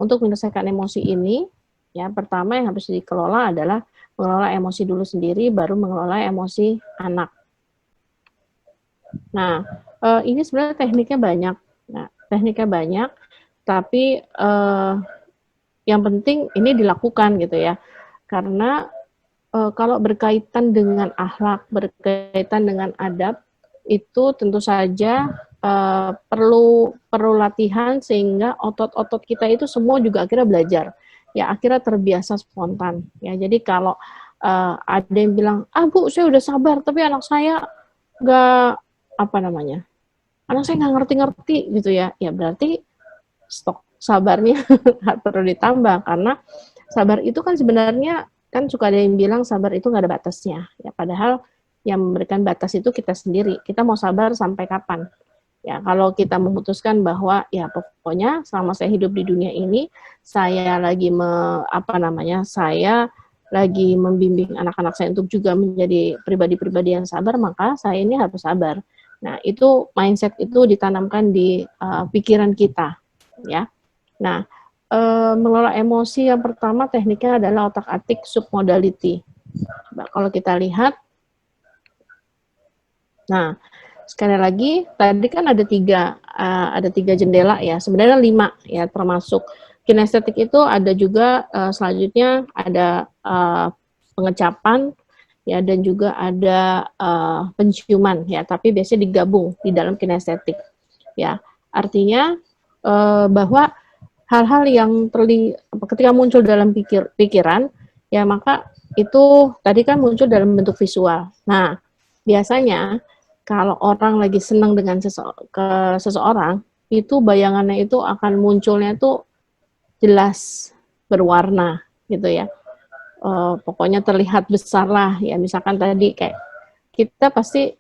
untuk menyelesaikan emosi ini, ya pertama yang harus dikelola adalah mengelola emosi dulu sendiri, baru mengelola emosi anak. Nah, ini sebenarnya tekniknya banyak. Nah, tekniknya banyak, tapi yang penting ini dilakukan gitu ya. Karena kalau berkaitan dengan akhlak, berkaitan dengan adab, itu tentu saja perlu latihan sehingga otot-otot kita itu semua juga akhirnya belajar. Ya, akhirnya terbiasa spontan. Ya, jadi kalau ada yang bilang, Bu, saya udah sabar, tapi anak saya nggak apa namanya, anak saya nggak ngerti-ngerti gitu ya. Ya berarti stok sabarnya perlu ditambah karena sabar itu kan sebenarnya kan suka ada yang bilang sabar itu nggak ada batasnya ya, padahal yang memberikan batas itu kita sendiri. Kita mau sabar sampai kapan ya? Kalau kita memutuskan bahwa ya pokoknya selama saya hidup di dunia ini saya lagi saya lagi membimbing anak-anak saya untuk juga menjadi pribadi-pribadi yang sabar, maka saya ini harus sabar. Nah, itu mindset itu ditanamkan di pikiran kita ya. Nah, mengelola emosi yang pertama tekniknya adalah otak-atik submodality. Coba kalau kita lihat, nah sekali lagi tadi kan ada tiga jendela ya, sebenarnya 5 ya, termasuk kinestetik itu ada juga selanjutnya ada pengecapan ya, dan juga ada penciuman ya, tapi biasanya digabung di dalam kinestetik ya. Artinya bahwa hal-hal yang ketika muncul dalam pikiran, ya maka itu tadi kan muncul dalam bentuk visual. Nah, biasanya kalau orang lagi senang dengan seseorang, itu bayangannya itu akan munculnya itu jelas, berwarna, gitu ya. Pokoknya terlihat besar lah, ya misalkan tadi kayak kita pasti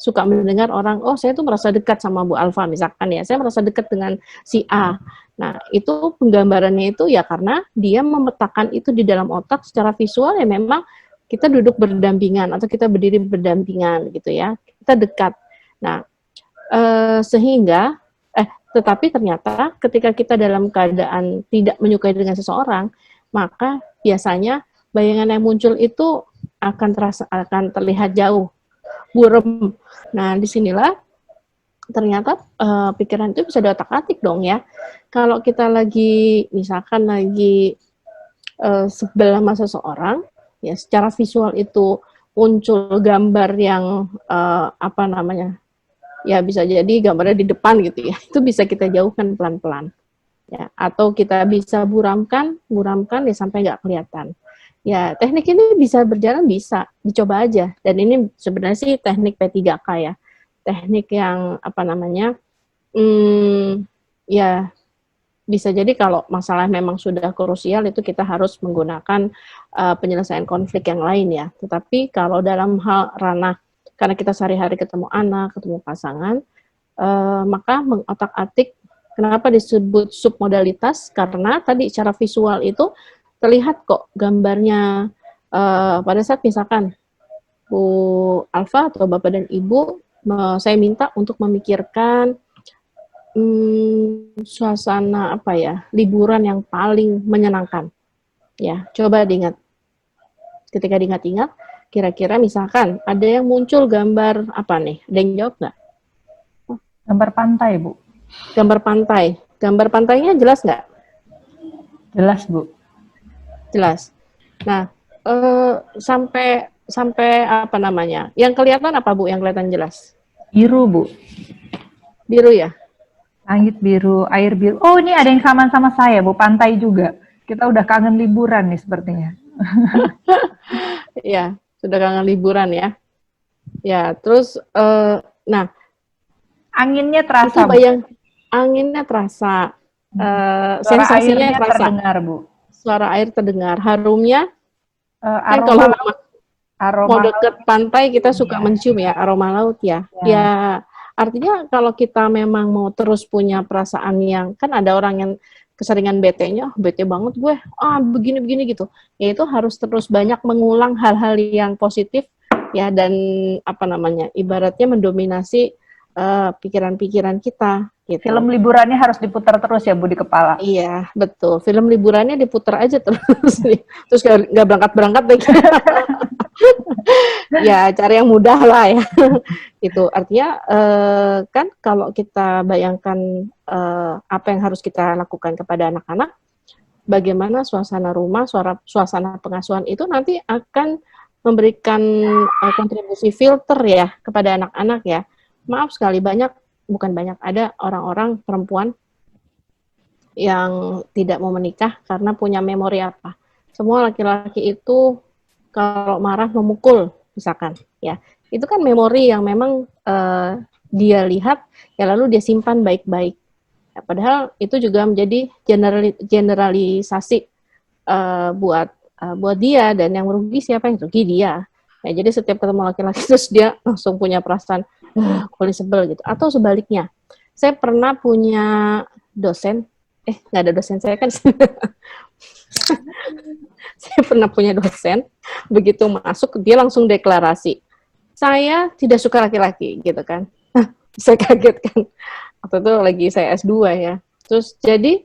suka mendengar orang, oh saya tuh merasa dekat sama Bu Alfa misalkan ya, saya merasa dekat dengan si A. Nah itu penggambarannya itu ya karena dia memetakan itu di dalam otak secara visual ya, memang kita duduk berdampingan atau kita berdiri berdampingan gitu ya, kita dekat. Nah sehingga tetapi ternyata ketika kita dalam keadaan tidak menyukai dengan seseorang, maka biasanya bayangan yang muncul itu akan terlihat jauh, buram. Nah, disinilah ternyata pikiran itu bisa diotak-atik dong ya. Kalau kita misalkan lagi sebel sama seseorang, ya secara visual itu muncul gambar yang ya bisa jadi gambarnya di depan gitu ya. Itu bisa kita jauhkan pelan-pelan. Ya, atau kita bisa buramkan ya sampai nggak kelihatan. Ya, teknik ini bisa berjalan, bisa dicoba aja. Dan ini sebenarnya sih teknik P3K ya. Teknik yang ya bisa jadi kalau masalah memang sudah krusial itu kita harus menggunakan penyelesaian konflik yang lain ya. Tetapi kalau dalam hal ranah, karena kita sehari-hari ketemu anak, ketemu pasangan, maka mengotak-atik. Kenapa disebut submodalitas? Karena tadi secara visual itu terlihat kok gambarnya pada saat misalkan Bu Alfa atau Bapak dan Ibu, saya minta untuk memikirkan suasana liburan yang paling menyenangkan. Ya, coba diingat. Ketika diingat-ingat, kira-kira misalkan ada yang muncul gambar apa nih? Ada yang jawab nggak? Gambar pantai, Bu. Gambar pantai. Gambar pantainya jelas nggak? Jelas, Bu. Jelas. Nah, sampai yang kelihatan apa, Bu? Yang kelihatan jelas? Biru, Bu. Biru ya? Langit biru, air biru. Oh, ini ada yang sama saya, Bu. Pantai juga. Kita udah kangen liburan nih sepertinya. Iya, sudah kangen liburan ya. Ya, terus, nah, anginnya terasa, Bu. Anginnya terasa, sensasinya terasa. Terdengar, Bu. Suara air terdengar, harumnya. Kan Aroma kalau mau deket pantai kita suka mencium ya, aroma laut ya. Ya, artinya kalau kita memang mau terus punya perasaan yang, kan ada orang yang keseringan bete banget gue, begini-begini gitu. Ya itu harus terus banyak mengulang hal-hal yang positif ya, dan ibaratnya mendominasi pikiran-pikiran kita gitu. Film liburannya harus diputar terus ya Bu di kepala. Iya, betul. Film liburannya diputar aja terus nih. Terus nggak berangkat-berangkat deh. Ya, cari yang mudah lah ya. Itu artinya kan kalau kita bayangkan apa yang harus kita lakukan kepada anak-anak, bagaimana suasana rumah, suasana pengasuhan itu nanti akan memberikan kontribusi filter ya kepada anak-anak ya. Maaf sekali bukan banyak, ada orang-orang perempuan yang tidak mau menikah karena punya memori apa. Semua laki-laki itu kalau marah memukul misalkan ya. Itu kan memori yang memang dia lihat ya lalu dia simpan baik-baik. Ya, padahal itu juga menjadi generalisasi buat dia, dan yang merugi siapa? Yang rugi dia. Ya, jadi setiap ketemu laki-laki terus dia langsung punya perasaan paling sebel gitu. Atau sebaliknya, saya pernah punya dosen, nggak ada dosen saya kan. Saya pernah punya dosen, begitu masuk dia langsung deklarasi, saya tidak suka laki-laki gitu kan. Saya kaget kan. Waktu itu lagi saya S2 ya. Terus jadi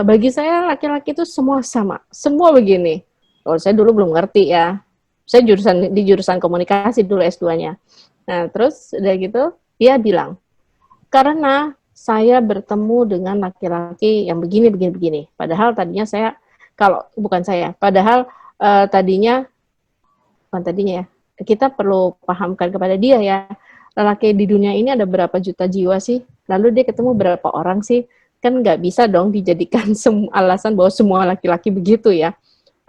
bagi saya laki-laki itu semua sama, semua begini. Kalau saya dulu belum ngerti ya. Saya di jurusan komunikasi dulu S2-nya. Nah, terus udah gitu dia bilang, karena saya bertemu dengan laki-laki yang begini. Padahal tadinya ya, kita perlu pahamkan kepada dia ya, lelaki di dunia ini ada berapa juta jiwa sih? Lalu dia ketemu berapa orang sih? Kan nggak bisa dong dijadikan alasan bahwa semua laki-laki begitu ya.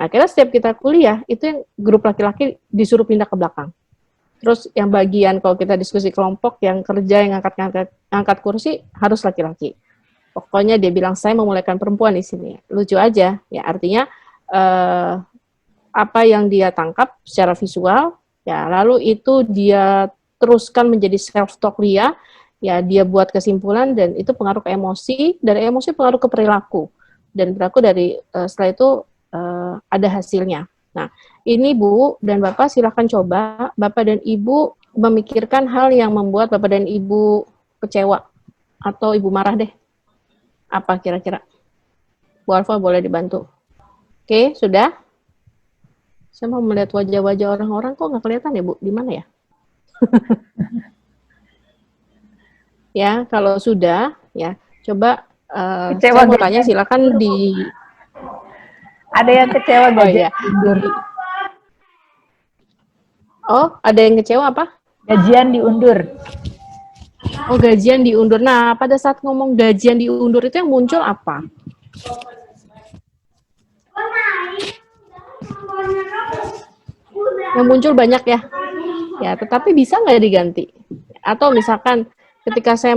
Akhirnya setiap kita kuliah, itu yang grup laki-laki disuruh pindah ke belakang. Terus yang bagian kalau kita diskusi kelompok, yang kerja, yang angkat kursi, harus laki-laki. Pokoknya dia bilang, saya memulaikan perempuan di sini. Lucu aja, ya artinya apa yang dia tangkap secara visual, ya lalu itu dia teruskan menjadi self-talk dia, ya dia buat kesimpulan, dan itu pengaruh ke emosi, dari emosi pengaruh ke perilaku. Dan perilaku setelah itu ada hasilnya. Nah, ini Bu dan Bapak silakan coba, Bapak dan Ibu memikirkan hal yang membuat Bapak dan Ibu kecewa atau Ibu marah deh. Apa kira-kira? Bu Alfa boleh dibantu. Oke, sudah? Saya mau melihat wajah-wajah orang-orang kok nggak kelihatan ya Bu, di mana ya? Ya, kalau sudah, ya coba saya mau tanya silakan di. Ada yang kecewa gajian diundur. Oh, ada yang kecewa apa? Gajian diundur. Oh, gajian diundur. Nah, pada saat ngomong gajian diundur itu yang muncul apa? Yang muncul banyak ya. Ya, tetapi bisa nggak diganti? Atau misalkan ketika saya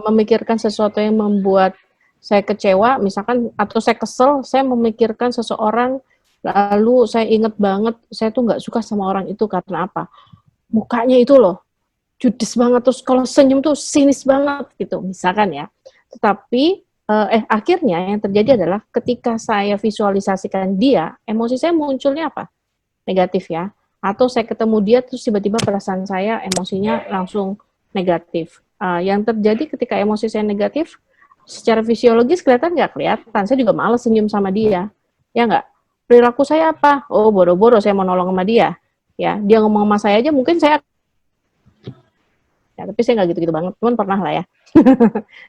memikirkan sesuatu yang membuat saya kecewa, misalkan, atau saya kesel, saya memikirkan seseorang, lalu saya inget banget, saya tuh nggak suka sama orang itu karena apa? Mukanya itu loh, judes banget, terus kalau senyum tuh sinis banget gitu, misalkan ya. Tetapi akhirnya yang terjadi adalah ketika saya visualisasikan dia, emosi saya munculnya apa? Negatif ya. Atau saya ketemu dia terus tiba-tiba perasaan saya emosinya langsung negatif. Yang terjadi ketika emosi saya negatif, secara fisiologis kelihatan nggak? Kelihatan. Saya juga males senyum sama dia. Ya nggak? Perilaku saya apa? Oh, boro-boro saya mau nolong sama dia. Ya, dia ngomong sama saya aja mungkin saya, ya, tapi saya nggak gitu-gitu banget. Cuman pernah lah ya.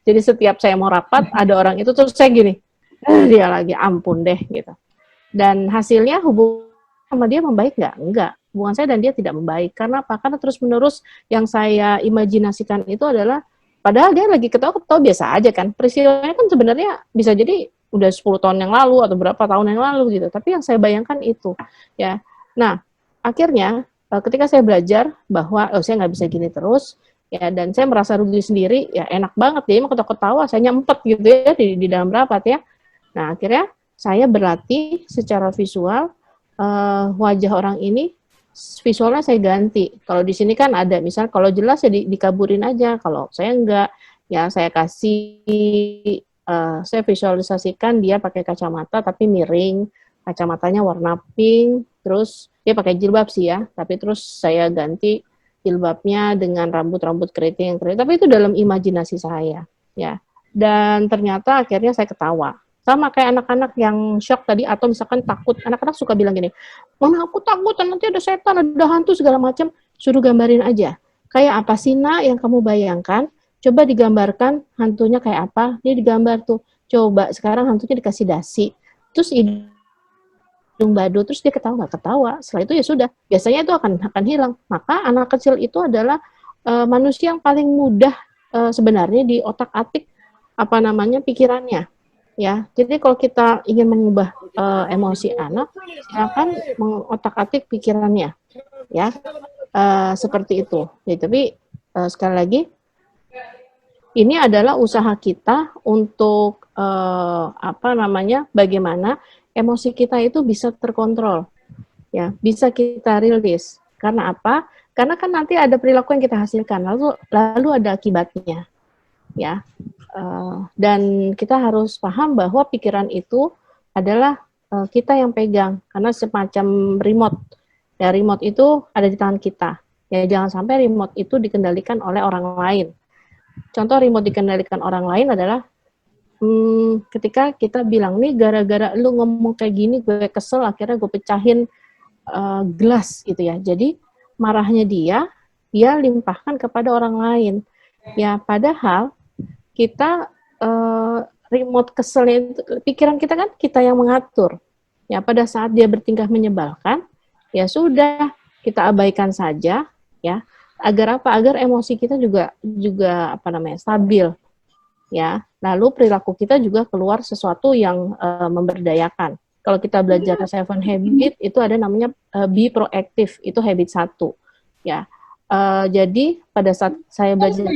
Jadi setiap saya mau rapat, ada orang itu terus saya gini, dia lagi, ampun deh gitu. Dan hasilnya hubungan sama dia membaik nggak? Enggak. Hubungan saya dan dia tidak membaik. Karena apa? Karena terus-menerus yang saya imajinasikan itu adalah, padahal dia lagi ketawa-ketawa biasa aja kan. Peristiwanya kan sebenarnya bisa jadi udah 10 tahun yang lalu atau berapa tahun yang lalu gitu. Tapi yang saya bayangkan itu. Ya. Nah, akhirnya ketika saya belajar bahwa saya nggak bisa gini terus, ya, dan saya merasa rugi sendiri, ya enak banget dia mau ketawa-ketawa, saya nyempet gitu ya di dalam rapat ya. Nah, akhirnya saya berlatih secara visual, wajah orang ini visualnya saya ganti. Kalau di sini kan ada, misal kalau jelas ya dikaburin aja, kalau saya enggak, ya saya kasih, saya visualisasikan dia pakai kacamata tapi miring, kacamatanya warna pink, terus dia pakai jilbab sih ya, tapi terus saya ganti jilbabnya dengan rambut-rambut keriting yang keriting, tapi itu dalam imajinasi saya, ya. Dan ternyata akhirnya saya ketawa. Sama kayak anak-anak yang shock tadi atau misalkan takut. Anak-anak suka bilang gini, "Mama aku takut, nanti ada setan, ada hantu segala macam." Suruh gambarin aja. Kayak apa sih nak yang kamu bayangkan? Coba digambarkan hantunya kayak apa? Dia digambar tuh. Coba sekarang hantunya dikasih dasi. Terus hidung badu, terus dia ketawa nggak ketawa. Setelah itu ya sudah, biasanya itu akan hilang. Maka anak kecil itu adalah manusia yang paling mudah sebenarnya di otak-atik apa namanya pikirannya, ya. Jadi kalau kita ingin mengubah emosi anak, silakan mengotak-atik pikirannya, ya. Seperti itu. Ya, tapi sekali lagi, ini adalah usaha kita untuk apa namanya, bagaimana emosi kita itu bisa terkontrol, ya, bisa kita rilis. Karena apa? Karena kan nanti ada perilaku yang kita hasilkan, lalu ada akibatnya, ya. Dan kita harus paham bahwa pikiran itu adalah kita yang pegang, karena semacam remote. Ya, remote itu ada di tangan kita. Ya, jangan sampai remote itu dikendalikan oleh orang lain. Contoh remote dikendalikan orang lain adalah ketika kita bilang, nih gara-gara lu ngomong kayak gini, gue kesel, akhirnya gue pecahin gelas gitu ya. Jadi marahnya dia limpahkan kepada orang lain. Ya, padahal kita remote keselnya itu, pikiran kita kan kita yang mengatur. Ya, pada saat dia bertingkah menyebalkan, ya sudah, kita abaikan saja, ya. Agar apa? Agar emosi kita juga apa namanya, stabil, ya. Lalu perilaku kita juga keluar sesuatu yang memberdayakan. Kalau kita belajar Seven Habit, itu ada namanya be proactive, itu habit 1, ya. Jadi pada saat saya belajar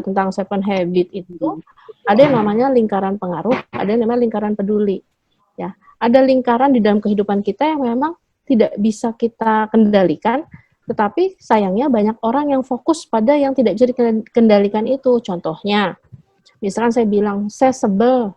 tentang Seven Habit itu, ada yang namanya lingkaran pengaruh, ada yang namanya lingkaran peduli. Ya, ada lingkaran di dalam kehidupan kita yang memang tidak bisa kita kendalikan, tetapi sayangnya banyak orang yang fokus pada yang tidak bisa dikendalikan itu. Contohnya, misalkan saya bilang, saya sebel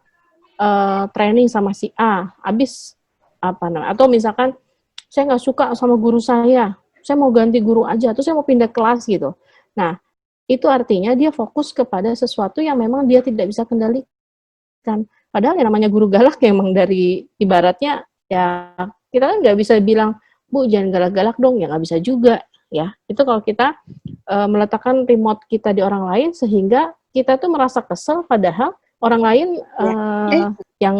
training sama si A, habis apa namanya, atau misalkan saya nggak suka sama guru saya mau ganti guru aja, atau saya mau pindah kelas gitu. Nah, itu artinya dia fokus kepada sesuatu yang memang dia tidak bisa kendalikan. Padahal yang namanya guru galak emang dari ibaratnya, ya kita kan nggak bisa bilang, Bu jangan galak-galak dong, ya nggak bisa juga, ya. Itu kalau kita meletakkan remote kita di orang lain, sehingga kita tuh merasa kesel, padahal orang lain yang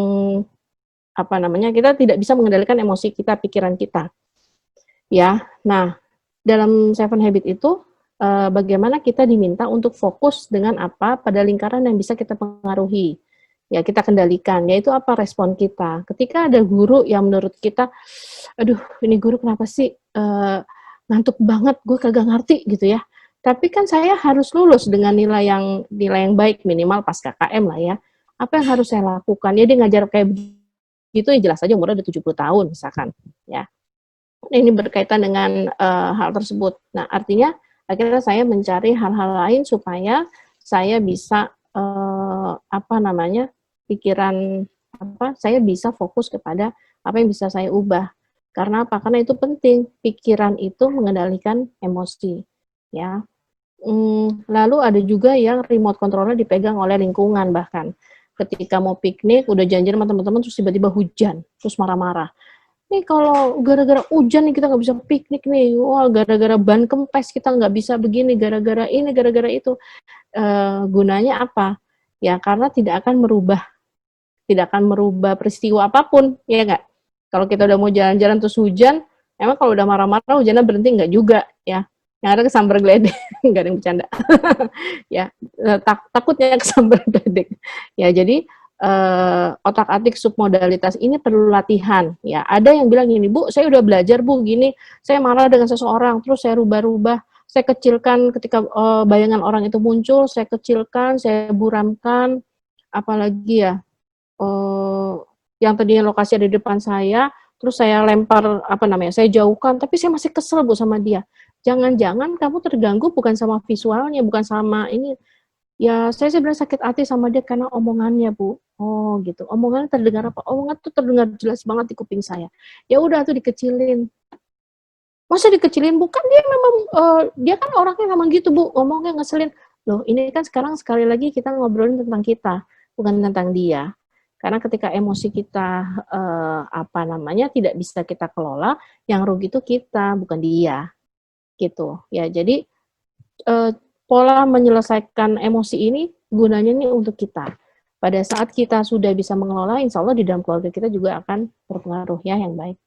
apa namanya, kita tidak bisa mengendalikan emosi kita, pikiran kita. Ya, nah dalam Seven Habit itu bagaimana kita diminta untuk fokus dengan apa pada lingkaran yang bisa kita pengaruhi, ya kita kendalikan, yaitu apa respon kita. Ketika ada guru yang menurut kita, aduh ini guru kenapa sih ngantuk banget, gue kagak ngerti gitu ya. Tapi kan saya harus lulus dengan nilai yang baik minimal pas KKM lah ya. Apa yang harus saya lakukan? Ya dia ngajar kayak begitu ya jelas aja umurnya udah 70 tahun misalkan, ya. Ini berkaitan dengan hal tersebut. Nah, artinya akhirnya saya mencari hal-hal lain supaya saya bisa apa namanya, pikiran saya bisa fokus kepada apa yang bisa saya ubah. Karena apa? Karena itu penting. Pikiran itu mengendalikan emosi, ya. Lalu ada juga yang remote control-nya dipegang oleh lingkungan bahkan. Ketika mau piknik, udah janjian sama teman-teman, terus tiba-tiba hujan, terus marah-marah. Nih kalau gara-gara hujan nih kita nggak bisa piknik nih, wah gara-gara ban kempes kita nggak bisa begini, gara-gara ini, gara-gara itu. Gunanya apa? Ya karena tidak akan merubah peristiwa apapun, ya nggak? Kalau kita udah mau jalan-jalan terus hujan, emang kalau udah marah-marah hujannya berhenti nggak juga, ya? Yang ada kesambar geledek, nggak ada yang bercanda. Ya, takutnya kesambar geledek. Ya jadi otak-atik submodalitas ini perlu latihan. Ya, ada yang bilang gini, Bu, saya udah belajar Bu, gini, saya marah dengan seseorang, terus saya rubah-rubah, saya kecilkan ketika bayangan orang itu muncul, saya kecilkan, saya buramkan, apalagi ya, yang tadinya lokasi ada di depan saya, terus saya lempar, saya jauhkan, tapi saya masih kesel Bu sama dia. Jangan-jangan kamu terganggu bukan sama visualnya, bukan sama ini. Ya, saya sebenarnya sakit hati sama dia karena omongannya, Bu. Oh, gitu. Omongannya terdengar apa? Omongan tuh terdengar jelas banget di kuping saya. Ya udah tuh dikecilin. Masa dikecilin? Bukan, dia memang, dia kan orangnya memang gitu, Bu, ngomongnya ngeselin. Loh, ini kan sekarang sekali lagi kita ngobrolin tentang kita, bukan tentang dia. Karena ketika emosi kita, apa namanya, tidak bisa kita kelola, yang rugi itu kita, bukan dia, gitu. Ya, jadi, eee, pola menyelesaikan emosi ini gunanya nih untuk kita. Pada saat kita sudah bisa mengelola, insya Allah di dalam keluarga kita juga akan berpengaruh ya yang baik.